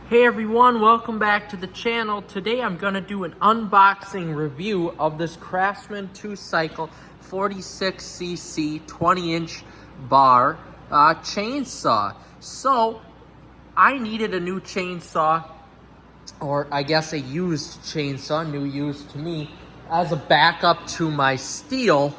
Hey everyone, welcome back to the channel. Today I'm going to do an unboxing review of this Craftsman 2-cycle 46cc 20-inch bar chainsaw. So I needed a new chainsaw, or I guess a used chainsaw, new used to me, as a backup to my steel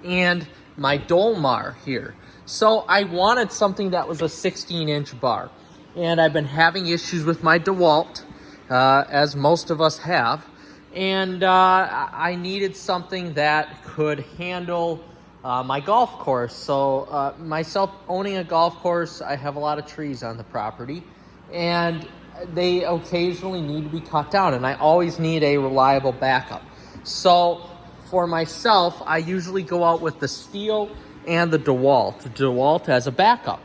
and my Dolmar here. So I wanted something that was a 16-inch bar. And I've been having issues with my DeWalt, as most of us have. And I needed something that could handle my golf course. So myself owning a golf course, I have a lot of trees on the property. And they occasionally need to be cut down. And I always need a reliable backup. So for myself, I usually go out with the steel and the DeWalt. The DeWalt as a backup,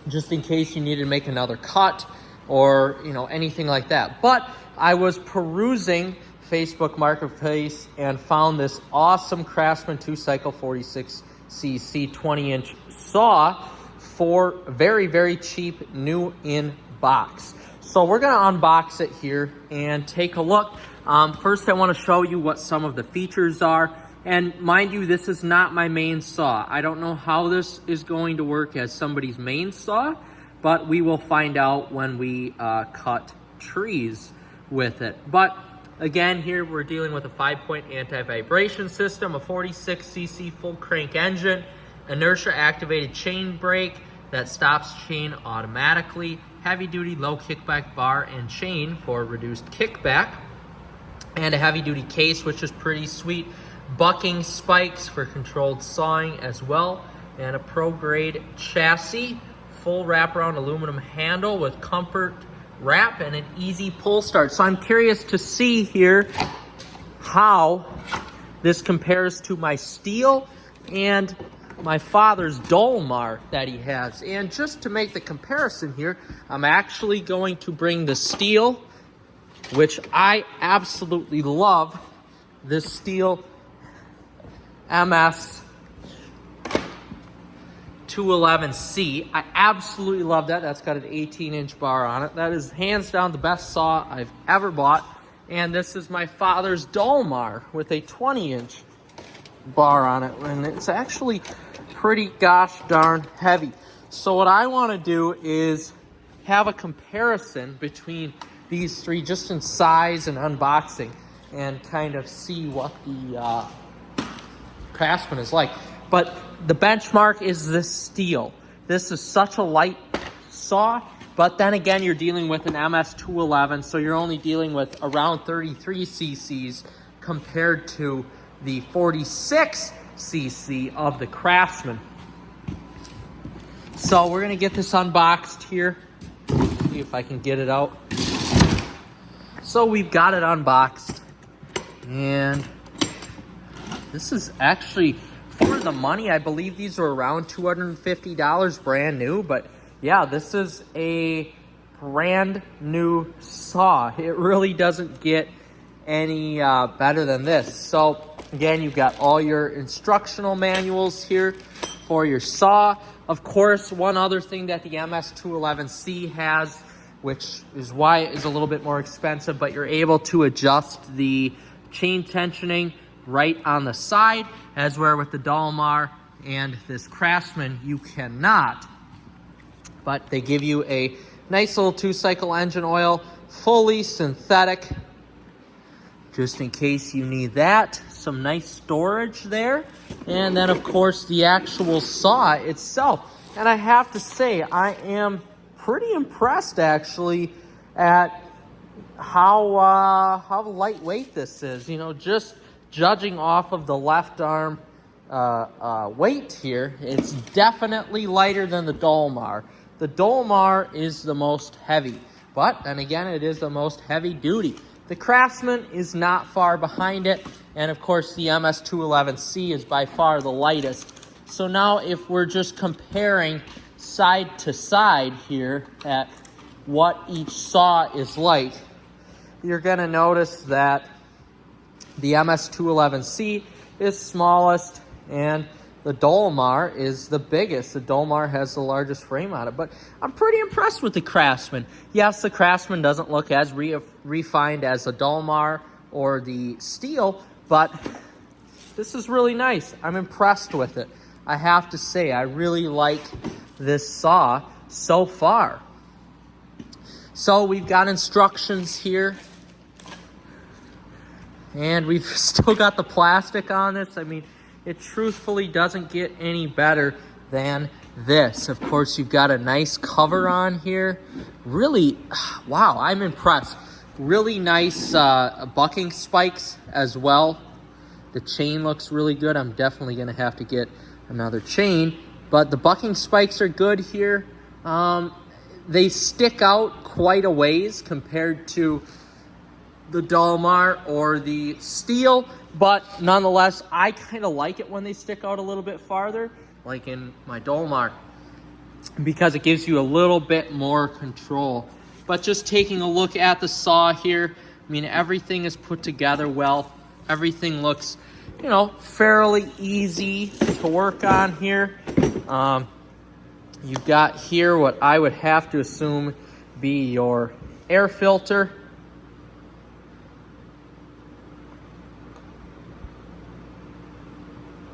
just in case you needed to make another cut or, anything like that. But I was perusing Facebook Marketplace and found this awesome Craftsman 2-cycle 46cc 20-inch saw for very, very cheap, new in box. So we're gonna unbox it here and take a look. First, I wanna show you what some of the features are. And mind you, this is not my main saw. I don't know how this is going to work as somebody's main saw, but we will find out when we cut trees with it. But again, here we're dealing with a 5-point anti-vibration system, a 46cc full crank engine, inertia activated chain brake that stops chain automatically, heavy duty low kickback bar and chain for reduced kickback, and a heavy duty case, which is pretty sweet. Bucking spikes for controlled sawing as well, and a pro grade chassis, full wraparound aluminum handle with comfort wrap and an easy pull start. So I'm curious to see here how this compares to my steel and my father's Dolmar that he has. And just to make the comparison here, I'm actually going to bring the steel, which I absolutely love, this steel MS 211C. I absolutely love that. That's got an 18-inch bar on it. That is hands down the best saw I've ever bought. And this is my father's Dolmar with a 20-inch bar on it. And it's actually pretty gosh darn heavy. So what I want to do is have a comparison between these three just in size and unboxing and kind of see what the Craftsman is like. But the benchmark is this steel. This is such a light saw, but then again, you're dealing with an MS 211, so you're only dealing with around 33 cc's compared to the 46 cc of the Craftsman. So we're gonna get this unboxed here. See if I can get it out. So we've got it unboxed, and this is actually, for the money, I believe these are around $250 brand new. But yeah, this is a brand new saw. It really doesn't get any better than this. So again, you've got all your instructional manuals here for your saw. Of course, one other thing that the MS 211C has, which is why it is a little bit more expensive, but you're able to adjust the chain tensioning right on the side, as where with the Dolmar and this Craftsman you cannot. But they give you a nice little 2-cycle engine oil, fully synthetic, just in case you need that. Some nice storage there. And then of course the actual saw itself. And I have to say, I am pretty impressed actually at how lightweight this is. Just judging off of the left arm weight here, it's definitely lighter than the Dolmar. The Dolmar is the most heavy, but then again, it is the most heavy duty. The Craftsman is not far behind it, and of course the MS 211C is by far the lightest. So now if we're just comparing side to side here at what each saw is like, you're gonna notice that the MS 211C is smallest, and the Dolmar is the biggest. The Dolmar has the largest frame on it, but I'm pretty impressed with the Craftsman. Yes, the Craftsman doesn't look as refined as the Dolmar or the Steel, but this is really nice. I'm impressed with it. I have to say, I really like this saw so far. So we've got instructions here, and we've still got the plastic on this. I mean, it truthfully doesn't get any better than this. Of course, you've got a nice cover on here. Really, wow, I'm impressed. Really nice bucking spikes as well. The chain looks really good. I'm definitely gonna have to get another chain, but the bucking spikes are good here. They stick out quite a ways compared to the Dolmar or the Steel, but nonetheless, I kind of like it when they stick out a little bit farther, like in my Dolmar, because it gives you a little bit more control. But just taking a look at the saw here, I mean, everything is put together well. Everything looks, you know, fairly easy to work on here. You've got here what I would have to assume be your air filter.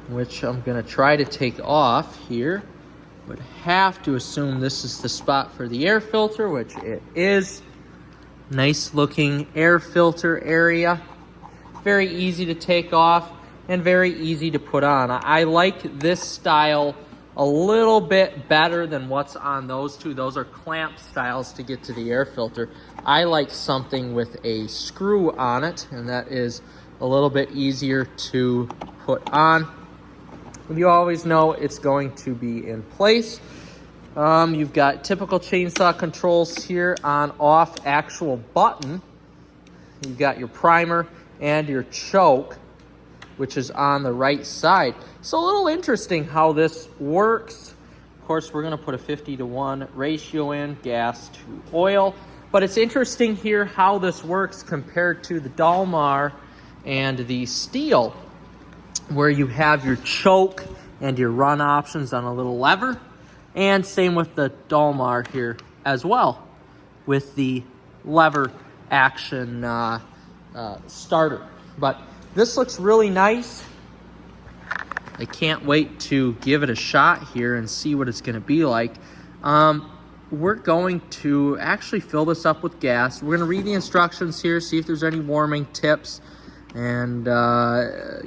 Which I'm gonna try to take off here. Would have to assume this is the spot for the air filter, which it is. Nice looking air filter area. Very easy to take off and very easy to put on. I like this style a little bit better than what's on those two. Those are clamp styles to get to the air filter. I like something with a screw on it, and that is a little bit easier to put on. You always know it's going to be in place. You've got typical chainsaw controls here, on, off, actual button. You've got your primer and your choke, which is on the right side. So a little interesting how this works. Of course, we're gonna put a 50-to-1 ratio in, gas to oil. But it's interesting here how this works compared to the Dolmar and the Steel, where you have your choke and your run options on a little lever. And same with the Dolmar here as well, with the lever action starter. But this looks really nice. I can't wait to give it a shot here and see what it's gonna be like. We're going to actually fill this up with gas. We're gonna read the instructions here, see if there's any warming tips, and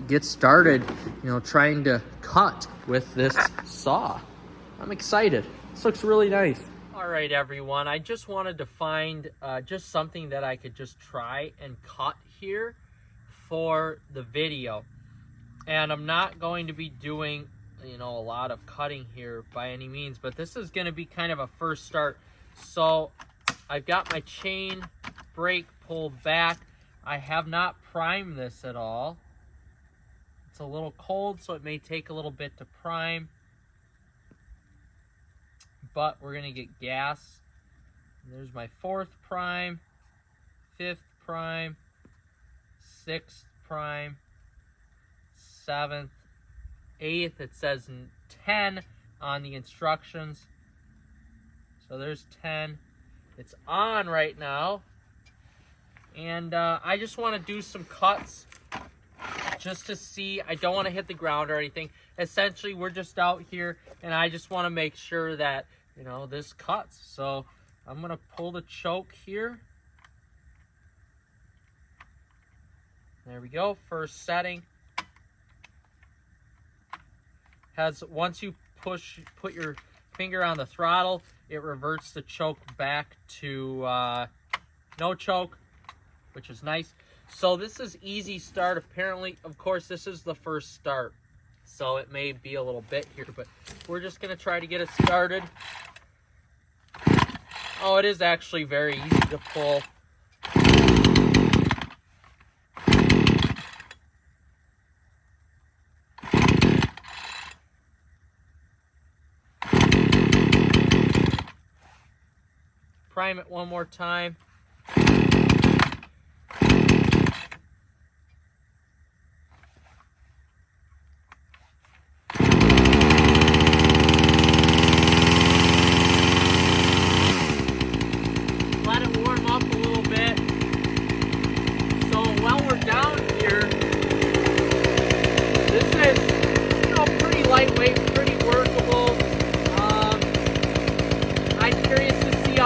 get started, you know, trying to cut with this saw. I'm excited. This looks really nice. All right, everyone, I just wanted to find just something that I could just try and cut here for the video. And I'm not going to be doing, you know, a lot of cutting here by any means, but this is going to be kind of a first start. So I've got my chain brake pulled back. I have not primed this at all. It's a little cold, so it may take a little bit to prime. But we're going to get gas. And there's my 4th prime, 5th prime, 6th prime, 7th, 8th. It says 10 on the instructions. So there's 10. It's on right now. And I just want to do some cuts just to see. I don't want to hit the ground or anything. Essentially, we're just out here, and I just want to make sure that, you know, this cuts. So I'm going to pull the choke here. There we go. First setting. Once you put your finger on the throttle, it reverts the choke back to no choke, which is nice. So this is easy start. Apparently, of course, this is the first start, so it may be a little bit here, but we're just going to try to get it started. Oh, it is actually very easy to pull. Prime it one more time.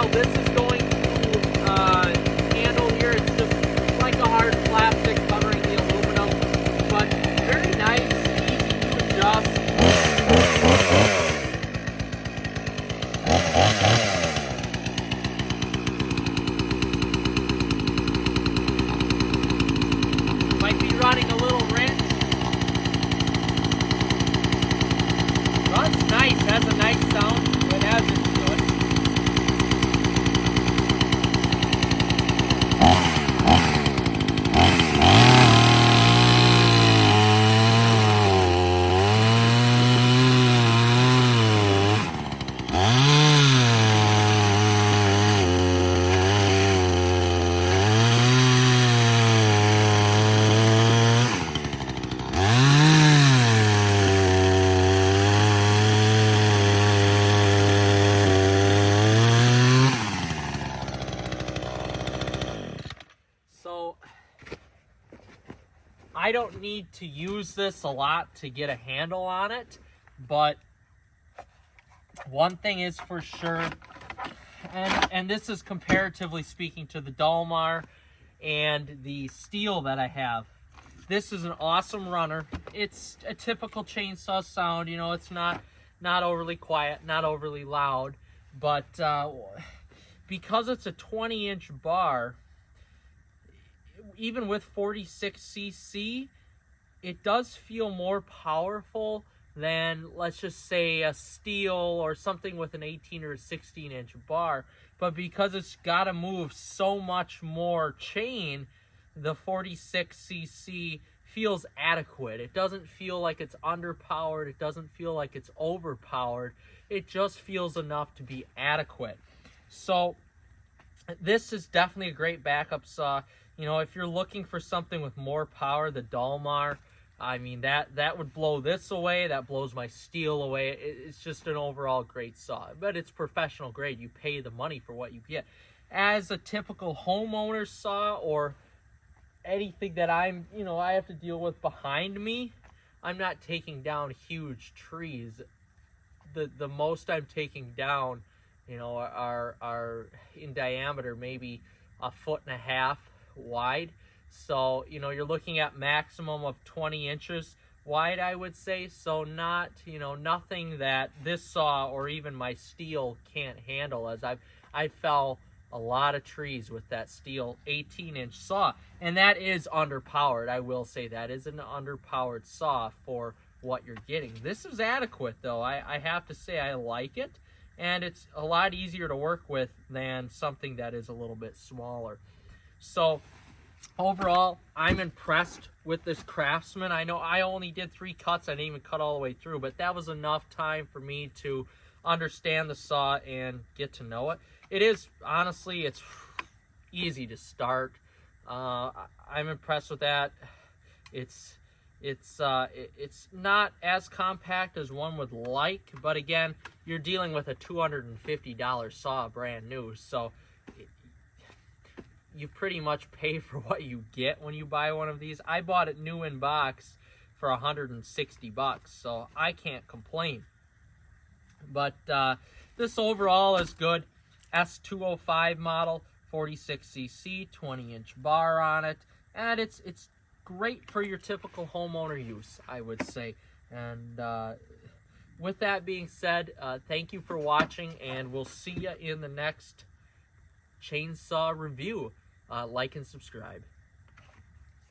how this is going to handle here. It's just like a hard plastic covering the aluminum, but very nice, easy to adjust. Might be running a little wrench. Runs nice, has a nice sound. It has its good. So I don't need to use this a lot to get a handle on it, but one thing is for sure, and this is comparatively speaking to the Dalmar and the steel that I have. This is an awesome runner. It's a typical chainsaw sound, you know, it's not overly quiet, not overly loud, but because it's a 20-inch bar, even with 46cc, it does feel more powerful than, let's just say, a steel or something with an 18 or a 16-inch bar. But because it's got to move so much more chain, the 46cc feels adequate. It doesn't feel like it's underpowered. It doesn't feel like it's overpowered. It just feels enough to be adequate. So this is definitely a great backup saw. You know, if you're looking for something with more power, the Dalmar, I mean, that would blow this away. That blows my steel away. It's just an overall great saw. But it's professional grade. You pay the money for what you get. As a typical homeowner saw, or anything that I have to deal with behind me, I'm not taking down huge trees. The most I'm taking down, you know, are in diameter maybe 1.5 feet wide. So, you know, you're looking at maximum of 20 inches wide, I would say. So not, you know, nothing that this saw or even my steel can't handle, as I fell a lot of trees with that steel 18-inch saw. And that is underpowered. I will say that is an underpowered saw for what you're getting. This is adequate, though. I have to say I like it. And it's a lot easier to work with than something that is a little bit smaller. So overall, I'm impressed with this Craftsman. I know I only did 3 cuts. I didn't even cut all the way through, but that was enough time for me to understand the saw and get to know it. It is, honestly, it's easy to start. I'm impressed with that. It's not as compact as one would like, but again, you're dealing with a $250 saw brand new, so you pretty much pay for what you get when you buy one of these. I bought it new in box for $160, so I can't complain. But this overall is good. S205 model, 46cc, 20-inch bar on it, and it's great for your typical homeowner use, I would say. And with that being said, thank you for watching, and we'll see you in the next chainsaw review. Like and subscribe.